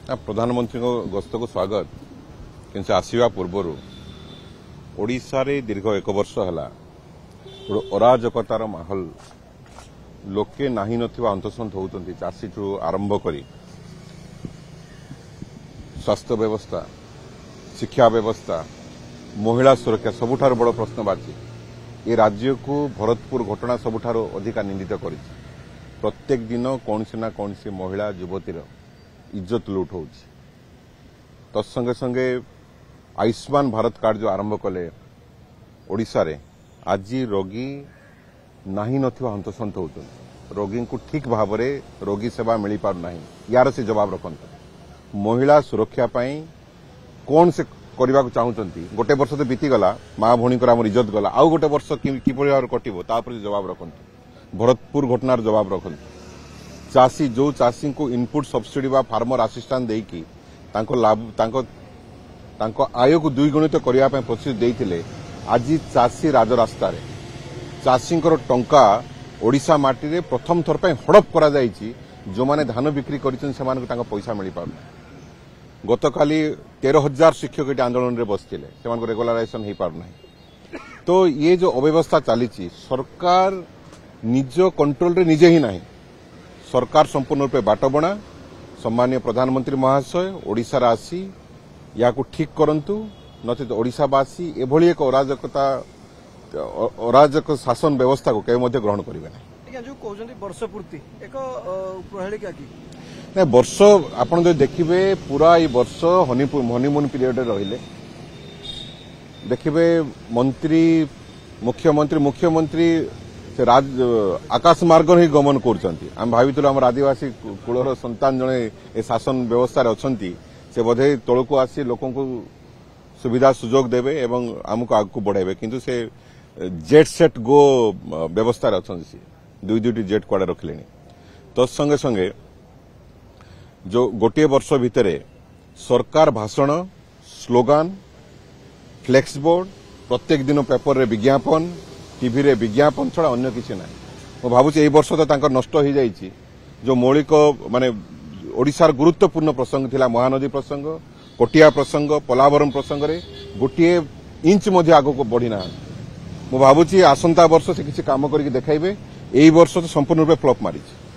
प्रधानमंत्री गस्त को स्वागत कि आसवा पूर्वर ओडिशा रे दीर्घ 1 वर्ष है अराजकतार माहौल लोके नाही नथिबा अंतसंत होउतंती चाषी ठू आरंभ करी स्वास्थ्य व्यवस्था शिक्षा व्यवस्था महिला सुरक्षा सबुठार बड़ प्रश्नवाची ये राज्य को भरतपुर घटना सबुठार अधिका निंदित कर प्रत्येक दिन कौन ना कौन महिला युवतीर इज्जत लुट हो तत्संगे संगे आयुष्मान भारत कार्ड जो आरंभ कले ओडिशा रे आज रोगी नाही नथिबा हंतसंत होउछन रोगी को ठीक भाव में रोगी सेवा मिल पार नाही यार से जवाब रखंत महिला सुरक्षा पाई कौन से करबा को चाहउचंती गोटे वर्ष तो बीती गला मां भणी कर हमर इज्जत गला आउ गोटे वर्ष कि परिवार कटिबो तापर जवाब रखंत भरतपुर घटनार जवाब रखंत चाषी जो चाषी को इनपुट सब्सिडी बा फार्मर असिस्टेंट देकी तांको लाभ तांको आय को द्विगुणित करबा पय प्रतिश्रुति देइथिले आज चाषी राजरास्ता रे चाषींकर टंका ओडिशा माटी रे प्रथम थर पय हड़प करा जाईची जो माने धान बिक्री करिछन से माने तांको पैसा मिली पारना गतकाली 13,000 शिक्षक एटी आंदोलन रे बसथिले से मानको रेगुलराइजेशन हे पार नाही तो ये जो अव्यवस्था चलीची सरकार निज कंट्रोल रे निजे ही नाही सरकार संपूर्ण रूपे बाटबणा सम्मानीय प्रधानमंत्री महाशय ओडिशा आसी या ठीक करंतु नचेत ओडिशावासी एभली एक अराजक शासन व्यवस्था को केव मध्य ग्रहण करिवे नै जो कहउछंती वर्ष पूर्ति एक प्रणाली की नै वर्ष आपण जो देखिबे पूरा ई वर्ष हनीमून पीरियड रहिले देखिबे मंत्री मुख्यमंत्री से आकाश मार्ग ही गमन करछंती हम भावितलो हमर आदिवासी कुलर संतान जने ए शासन व्यवस्था रे अछंती से बोधे तळको आसी लोकन को सुविधा सुजोग देबे एवं हमको आगु बढ़ाइबे किंतु से जेट सेट गो व्यवस्था रे अछंती दुई जेट क्वाडे रखलेनी तो संगे संगे जो गोटे वर्ष भितरे सरकार भाषण स्लोगान फ्लेक्स बोर्ड प्रत्येक दिन पेपर रे विज्ञापन टीवी रे विज्ञापन छड़ा अन्य किसी ना मो भावुची ए वर्ष तो तांकर नष्ट हो जाइछि जो मौलिक माने ओडिशार गुरुत्वपूर्ण प्रसंग थिला महानदी प्रसंग कोटिया प्रसंग पोलावरम प्रसंग रे गोटे इंच मध्य आगो को बढ़ी ना मो भावुची आसंता वर्ष से किसी काम करके देखाइबे एई वर्ष तो संपूर्ण रूपे फ्लॉप मारिछि।